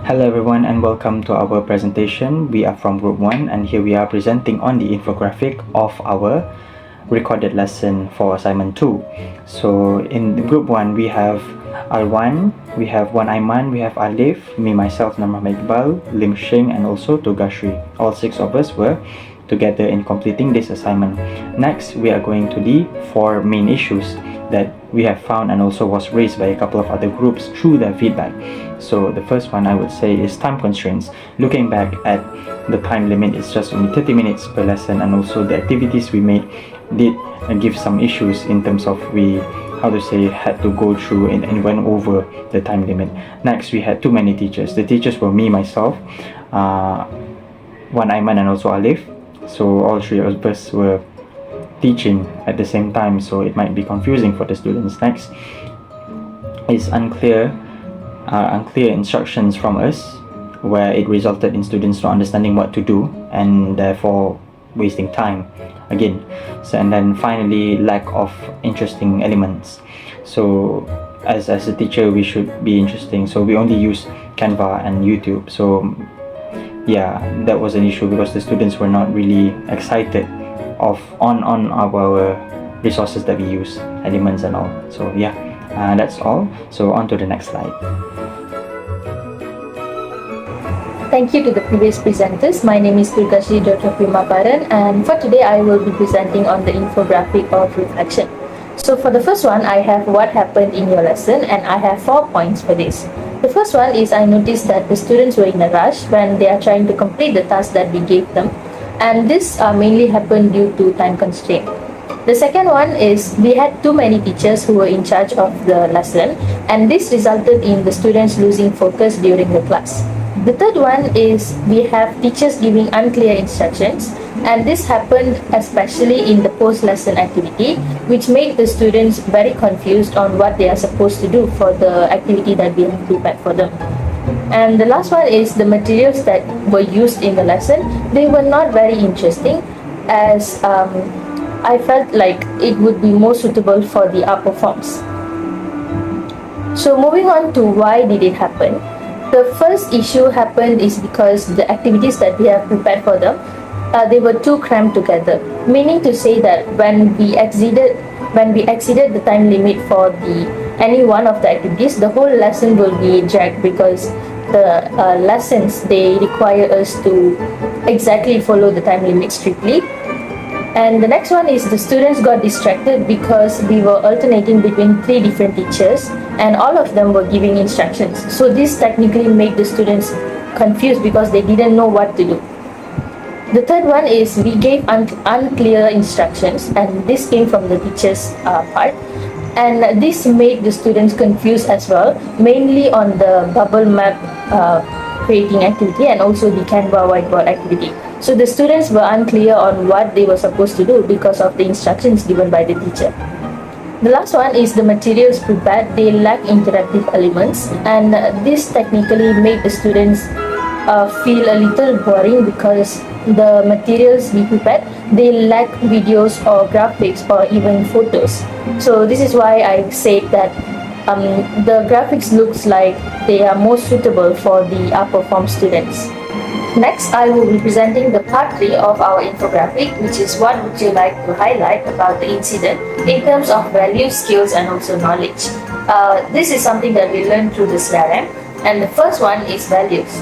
Hello everyone and welcome to our presentation. We are from Group 1 and here we are presenting on the infographic of our recorded lesson for assignment 2. So in Group 1 we have Alwan, we have Wan Aiman, we have Alif, me myself Nama Iqbal, Lim Shing and also Togashri. All 6 of us were together in completing this assignment. Next we are going to the 4 main issues that we have found and also was raised by a couple of other groups through their feedback. So the first one I would say is time constraints. Looking back at the time limit, it's just only 30 minutes per lesson, and also the activities we made did give some issues in terms of we had to go through and went over the time limit. Next we had too many teachers. The teachers were me, myself, Wan Aiman and also Alif. So all 3 of us were teaching at the same time, so it might be confusing for the students. Next is unclear instructions from us, where it resulted in students not understanding what to do and therefore wasting time again. So, and then finally, lack of interesting elements. So as a teacher we should be interesting, so we only use Canva and YouTube. So yeah, that was an issue because the students were not really excited on our resources that we use, elements and all. So yeah, that's all. So on to the next slide. Thank you to the previous presenters. My name is Durgashi Dotopimaparan, and for today I will be presenting on the infographic of reflection. So for the first one, I have what happened in your lesson, and I have 4 points for this. The first one is I noticed that the students were in a rush when they are trying to complete the task that we gave them, and this mainly happened due to time constraint. The second one is we had too many teachers who were in charge of the lesson, and this resulted in the students losing focus during the class. The third one is we have teachers giving unclear instructions, and this happened especially in the post-lesson activity, which made the students very confused on what they are supposed to do for the activity that we have prepared for them. And the last one is the materials that were used in the lesson. They were not very interesting, as I felt like it would be more suitable for the upper forms. So moving on to why did it happen. The first issue happened is because the activities that we have prepared for them, they were too crammed together, meaning to say that when we exceeded the time limit for any one of the activities, the whole lesson will be dragged, because the lessons, they require us to exactly follow the time limit strictly. And the next one is the students got distracted because we were alternating between 3 different teachers and all of them were giving instructions. So this technically made the students confused because they didn't know what to do. The third one is we gave unclear instructions, and this came from the teacher's part, and this made the students confused as well, mainly on the bubble map creating activity and also the Canva whiteboard activity. So the students were unclear on what they were supposed to do because of the instructions given by the teacher. The last one is the materials prepared, they lack interactive elements, and this technically made the students feel a little boring because the materials we prepared, they lack videos or graphics or even photos. So this is why I said that the graphics looks like they are more suitable for the upper form students. Next, I will be presenting the part 3 of our infographic, which is what would you like to highlight about the incident in terms of values, skills and also knowledge. This is something that we learned through the CRM, and the first one is values.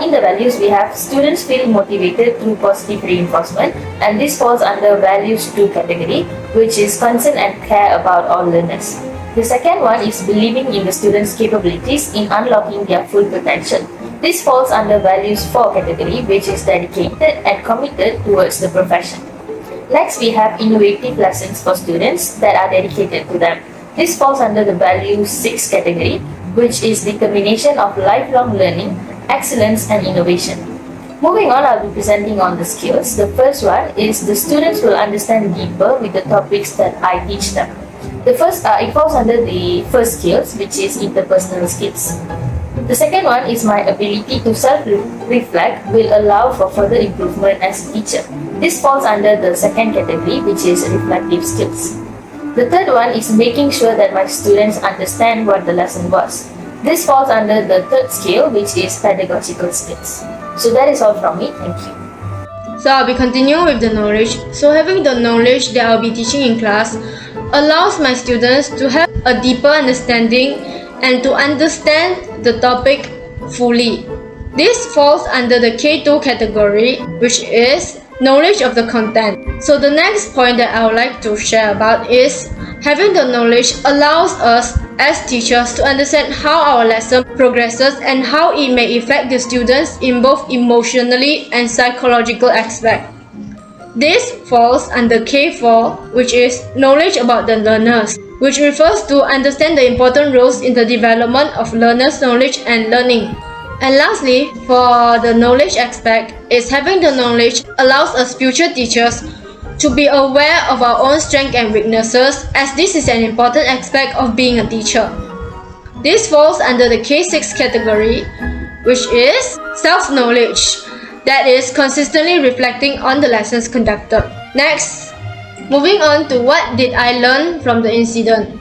In the values, we have students feel motivated through positive reinforcement, and this falls under values 2 category, which is concern and care about all learners. The second one is believing in the students' capabilities in unlocking their full potential. This falls under values 4 category, which is dedicated and committed towards the profession. Next, we have innovative lessons for students that are dedicated to them. This falls under the values 6 category, which is determination of lifelong learning, excellence and innovation. Moving on, I'll be presenting on the skills. The first one is the students will understand deeper with the topics that I teach them. The first, it falls under the first skills, which is interpersonal skills. The second one is my ability to self-reflect will allow for further improvement as a teacher. This falls under the second category, which is reflective skills. The third one is making sure that my students understand what the lesson was. This falls under the third skill, which is pedagogical skills. So that is all from me. Thank you. So I'll be continuing with the knowledge. So having the knowledge that I'll be teaching in class allows my students to have a deeper understanding and to understand the topic fully. This falls under the K2 category, which is knowledge of the content. So the next point that I would like to share about is having the knowledge allows us as teachers to understand how our lesson progresses and how it may affect the students in both emotionally and psychological aspect. This falls under K4, which is knowledge about the learners, which refers to understand the important roles in the development of learners' knowledge and learning. And lastly, for the knowledge aspect, is having the knowledge allows us future teachers to be aware of our own strengths and weaknesses, as this is an important aspect of being a teacher. This falls under the K6 category, which is self-knowledge, that is consistently reflecting on the lessons conducted. Next, moving on to what did I learn from the incident.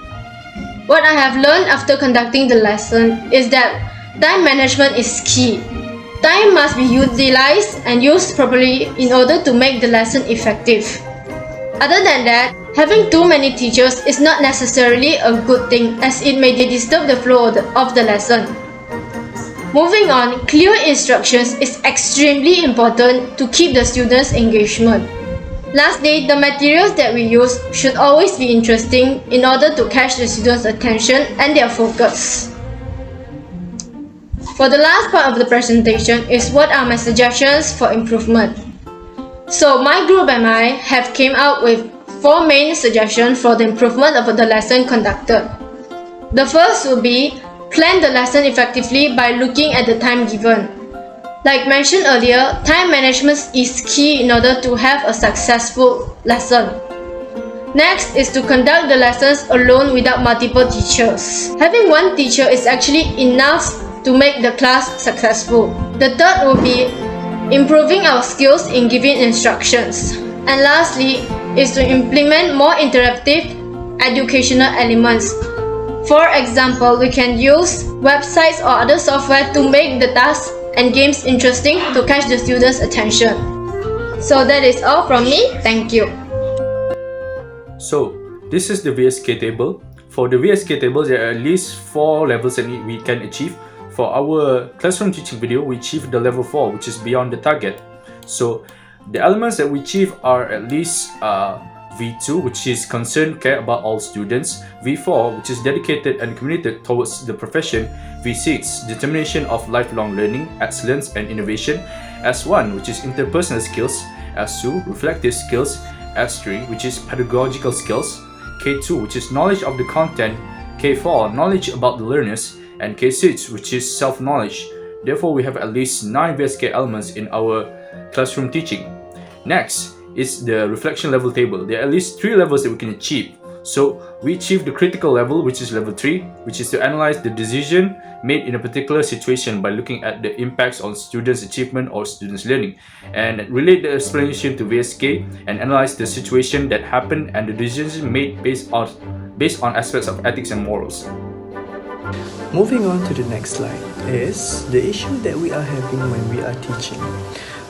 What I have learned after conducting the lesson is that time management is key. Time must be utilized and used properly in order to make the lesson effective. Other than that, having too many teachers is not necessarily a good thing, as it may disturb the flow of the lesson. Moving on, clear instructions is extremely important to keep the students' engagement. Lastly, the materials that we use should always be interesting in order to catch the students' attention and their focus. For the last part of the presentation is what are my suggestions for improvement. So my group and I have came out with 4 main suggestions for the improvement of the lesson conducted. The first will be plan the lesson effectively by looking at the time given. Like mentioned earlier, time management is key in order to have a successful lesson. Next is to conduct the lessons alone without multiple teachers. Having one teacher is actually enough to make the class successful. The third will be improving our skills in giving instructions. And lastly is to implement more interactive educational elements. For example, we can use websites or other software to make the tasks and games interesting to catch the students' attention. So that is all from me. Thank you. So this is the VSK table. For the VSK table, there are at least 4 levels that we can achieve. For our classroom teaching video, we achieved the level 4, which is beyond the target. So the elements that we achieve are at least V2, which is concerned care about all students, V4, which is dedicated and committed towards the profession, V6, determination of lifelong learning, excellence and innovation, S1, which is interpersonal skills, S2, reflective skills, S3, which is pedagogical skills, K2, which is knowledge of the content, K4, knowledge about the learners, and K6, which is self-knowledge. Therefore, we have at least 9 VSK elements in our classroom teaching. Next is the reflection level table. There are at least 3 levels that we can achieve. So we achieve the critical level, which is level 3, which is to analyze the decision made in a particular situation by looking at the impacts on students' achievement or students' learning, and relate the explanation to VSK and analyze the situation that happened and the decision made based on aspects of ethics and morals. Moving on to the next slide is the issue that we are having when we are teaching.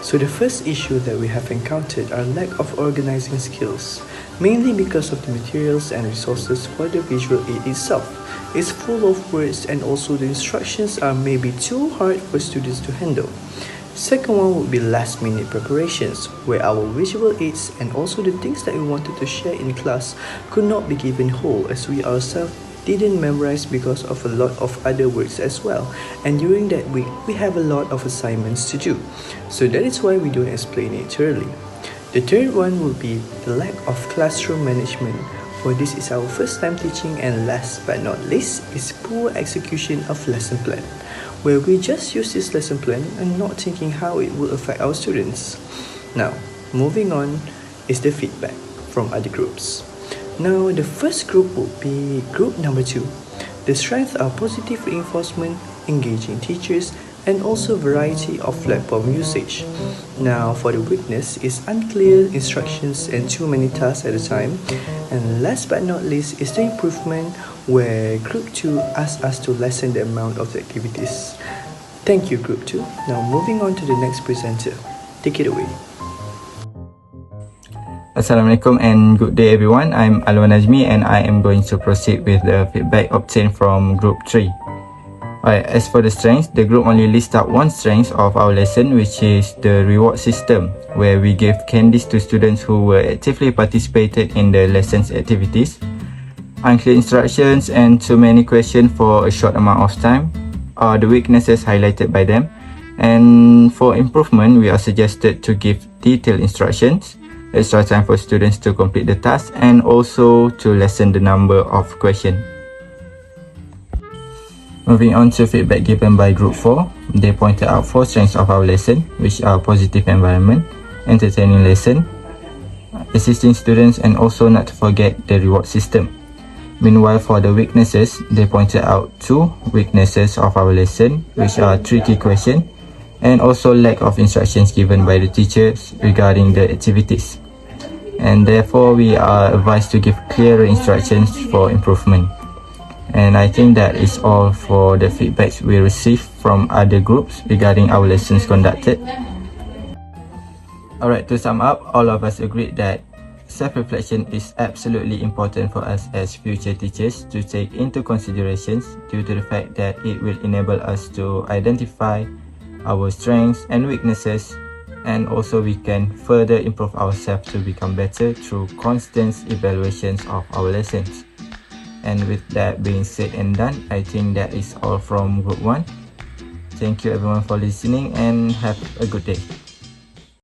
So the first issue that we have encountered are lack of organizing skills, mainly because of the materials and resources for the visual aid itself. It's full of words and also the instructions are maybe too hard for students to handle. Second one would be last minute preparations, where our visual aids and also the things that we wanted to share in class could not be given whole, as we ourselves didn't memorize because of a lot of other words as well, and during that week we have a lot of assignments to do, so that is why we don't explain it thoroughly. The third one will be the lack of classroom management, for this is our first time teaching, and last but not least is poor execution of lesson plan, where we just use this lesson plan and not thinking how it will affect our students. Now, moving on is the feedback from other groups. Now, the first group will be group number 2. The strengths are positive reinforcement, engaging teachers, and also variety of platform usage. Now, for the weakness is unclear instructions and too many tasks at a time. And last but not least is the improvement where Group 2 asked us to lessen the amount of the activities. Thank you, Group 2. Now moving on to the next presenter. Take it away. Assalamualaikum and good day everyone. I'm Alwan Najmi and I am going to proceed with the feedback obtained from Group 3. Alright, as for the strengths, the group only lists out one strength of our lesson, which is the reward system, where we gave candies to students who were actively participated in the lesson's activities. Unclear instructions and too many questions for a short amount of time are the weaknesses highlighted by them. And for improvement, we are suggested to give detailed instructions, extra time for students to complete the task, and also to lessen the number of questions. Moving on to feedback given by Group 4, they pointed out 4 strengths of our lesson, which are positive environment, entertaining lesson, assisting students, and also not to forget the reward system. Meanwhile, for the weaknesses, they pointed out 2 weaknesses of our lesson, which are tricky questions, and also lack of instructions given by the teachers regarding the activities. And therefore, we are advised to give clearer instructions for improvement. And I think that is all for the feedbacks we received from other groups regarding our lessons conducted. Alright, to sum up, all of us agreed that self-reflection is absolutely important for us as future teachers to take into considerations due to the fact that it will enable us to identify our strengths and weaknesses, and also we can further improve ourselves to become better through constant evaluations of our lessons. And with that being said and done, I think that is all from Group 1. Thank you everyone for listening and have a good day.